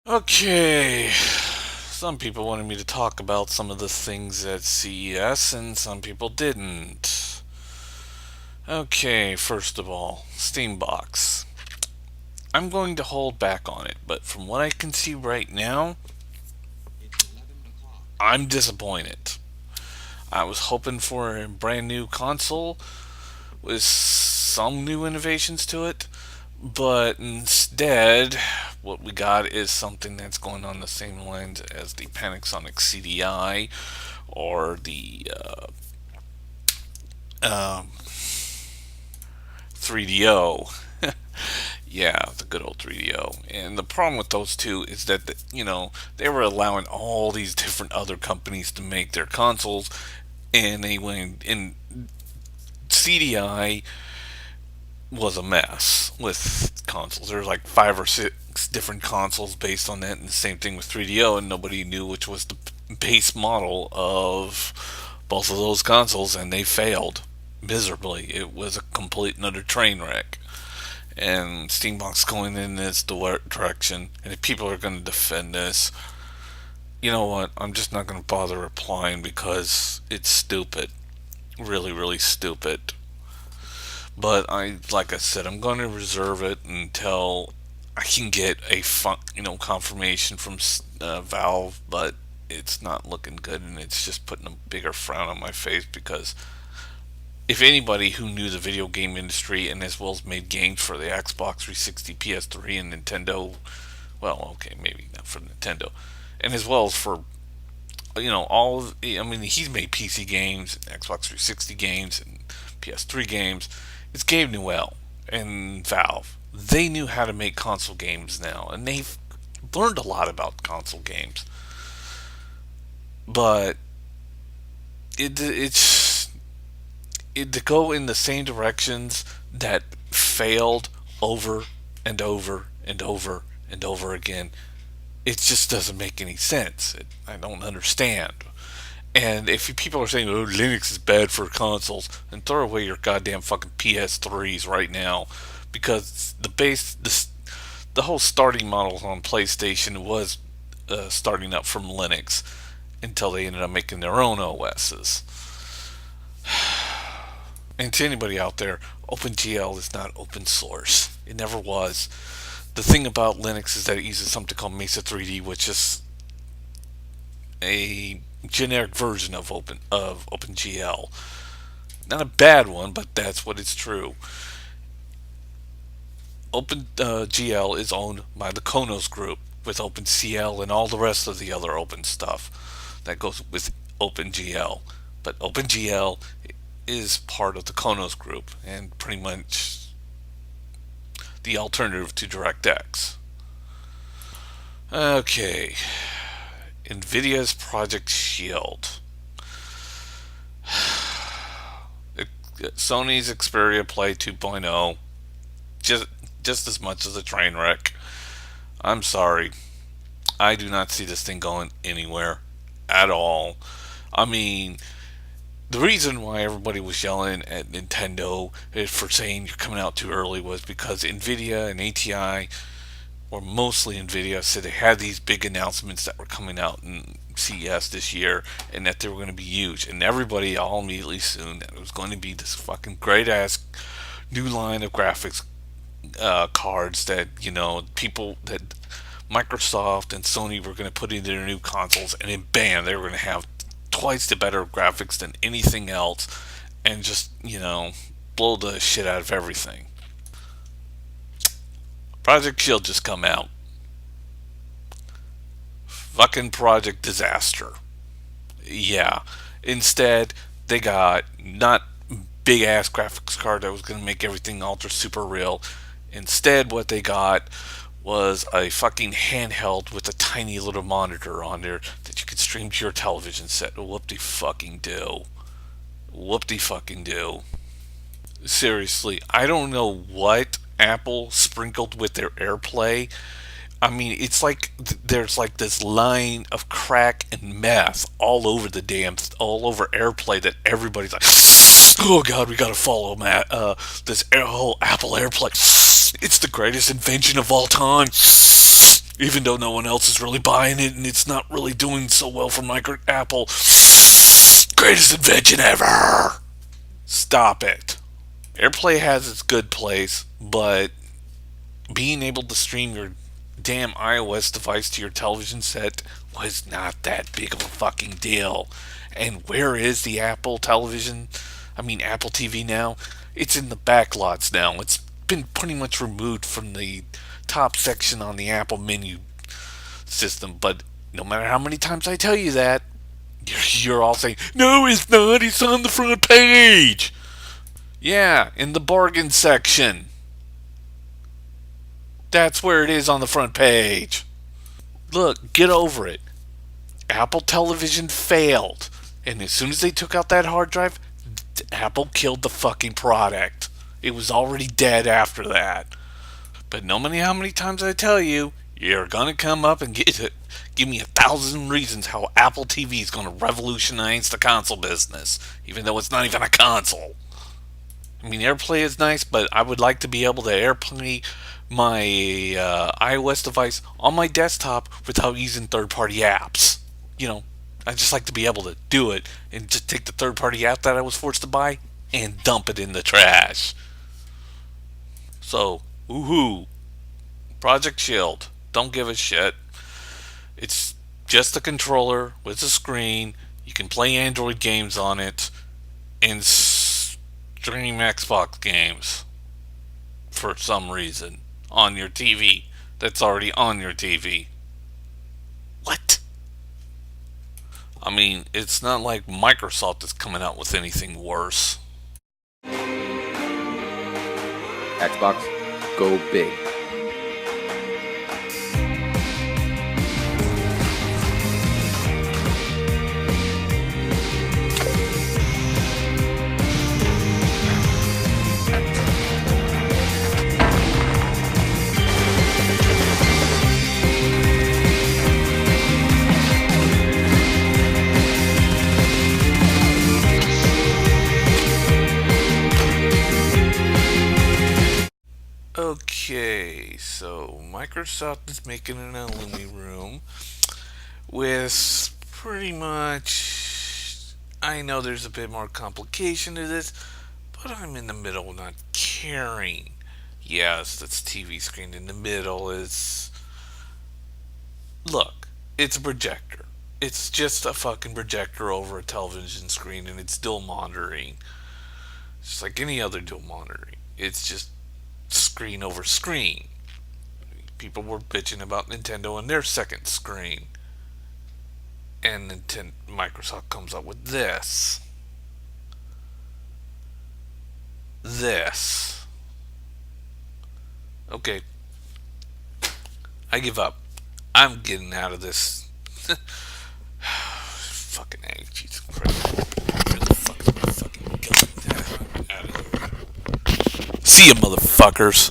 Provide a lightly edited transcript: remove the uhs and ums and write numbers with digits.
Okay, some people wanted me to talk about some of the things at CES, and some people didn't. Okay, first of all, Steambox. I'm going to hold back on it, but from what I can see right now, I'm disappointed. I was hoping for a brand new console with some new innovations to it, but instead, what we got is something that's going on the same lines as the Panasonic CDI or the 3DO. Yeah, the good old 3DO. And the problem with those two is that, they were allowing all these different other companies to make their consoles, and they went in. CDI was a mess with consoles. There was like 5 or 6 different consoles based on that, and the same thing with 3DO, and nobody knew which was the base model of both of those consoles, and they failed miserably. It was a complete and utter train wreck. And Steambox going in this direction, and if people are going to defend this, you know what? I'm just not going to bother replying because it's stupid. Really, really stupid. But like I said, I'm going to reserve it until I can get a confirmation from Valve. But it's not looking good, and it's just putting a bigger frown on my face because if anybody who knew the video game industry and as well as made games for the Xbox 360, PS3, and Nintendo, well, okay, maybe not for Nintendo, and as well as for I mean, he's made PC games, Xbox 360 games, and PS3 games. It's Gabe Newell and Valve. They knew how to make console games now, and they've learned a lot about console games. But to go in the same directions that failed over and over and over and over again, it just doesn't make any sense. I don't understand. And if people are saying, "Oh, Linux is bad for consoles," then throw away your goddamn fucking PS3s right now, because the whole starting model on PlayStation was starting up from Linux until they ended up making their own OSs. And to anybody out there, OpenGL is not open source. It never was. The thing about Linux is that it uses something called Mesa 3D, which is a generic version of OpenGL. Not a bad one, but that's what it's true. OpenGL is owned by the Konos Group with OpenCL and all the rest of the other open stuff that goes with OpenGL. But OpenGL is part of the Konos Group and pretty much the alternative to DirectX. Okay, NVIDIA's Project Shield. Sony's Xperia Play 2.0, just just as much as a train wreck. I'm sorry, I do not see this thing going anywhere at all. I mean, the reason why everybody was yelling at Nintendo for saying you're coming out too early was because Nvidia and ATI, or mostly Nvidia, said they had these big announcements that were coming out in CES this year, and that they were going to be huge. And everybody all immediately assumed that it was going to be this fucking great ass new line of graphics cards that people that Microsoft and Sony were going to put in their new consoles, and then bam, they were going to have twice the better graphics than anything else, and just blow the shit out of everything. Project Shield just come out. Fucking project disaster. Yeah. Instead, they got not big ass graphics card that was going to make everything ultra super real. Instead, what they got was a fucking handheld with a tiny little monitor on there that you could stream to your television set. Whoop de fucking do. Whoop de fucking do. Seriously, I don't know what Apple sprinkled with their AirPlay. I mean, it's like there's like this line of crack and meth all over AirPlay that everybody's like, oh god, we gotta follow this whole Apple AirPlay. It's the greatest invention of all time. even though no one else is really buying it and it's not really doing so well for Apple. Greatest invention ever. Stop it. AirPlay has its good place, but being able to stream your damn iOS device to your television set was not that big of a fucking deal. And where is the Apple television? I mean, Apple TV now? It's in the backlots now. It's been pretty much removed from the top section on the Apple menu system. But no matter how many times I tell you that, you're all saying, no, it's not. It's on the front page. Yeah, in the bargain section. That's where it is on the front page. Look, get over it. Apple Television failed. And as soon as they took out that hard drive, Apple killed the fucking product. It was already dead after that. But no matter how many times I tell you, you're gonna come up and give me 1,000 reasons how Apple TV is gonna revolutionize the console business, even though it's not even a console. I mean, AirPlay is nice, but I would like to be able to AirPlay my iOS device on my desktop without using third-party apps. You know, I just like to be able to do it and just take the third-party app that I was forced to buy and dump it in the trash. So, woohoo. Project Shield. Don't give a shit. It's just a controller with a screen. You can play Android games on it and stream Xbox games for some reason on your TV that's already on your TV. What? I mean, it's not like Microsoft is coming out with anything worse. Xbox, go big. Okay, so Microsoft is making an Illumi room with pretty much. I know there's a bit more complication to this, but I'm in the middle not caring. Yes, that's TV screen in the middle. Look, it's a projector. It's just a fucking projector over a television screen, and it's dual monitoring. Just like any other dual monitoring. It's just screen over screen. People were bitching about Nintendo and their second screen. And Microsoft comes up with this. This. Okay. I give up. I'm getting out of this. Fucking A, Jesus Christ. Where the fuck is my fucking gun? Out of here. See ya, motherfuckers.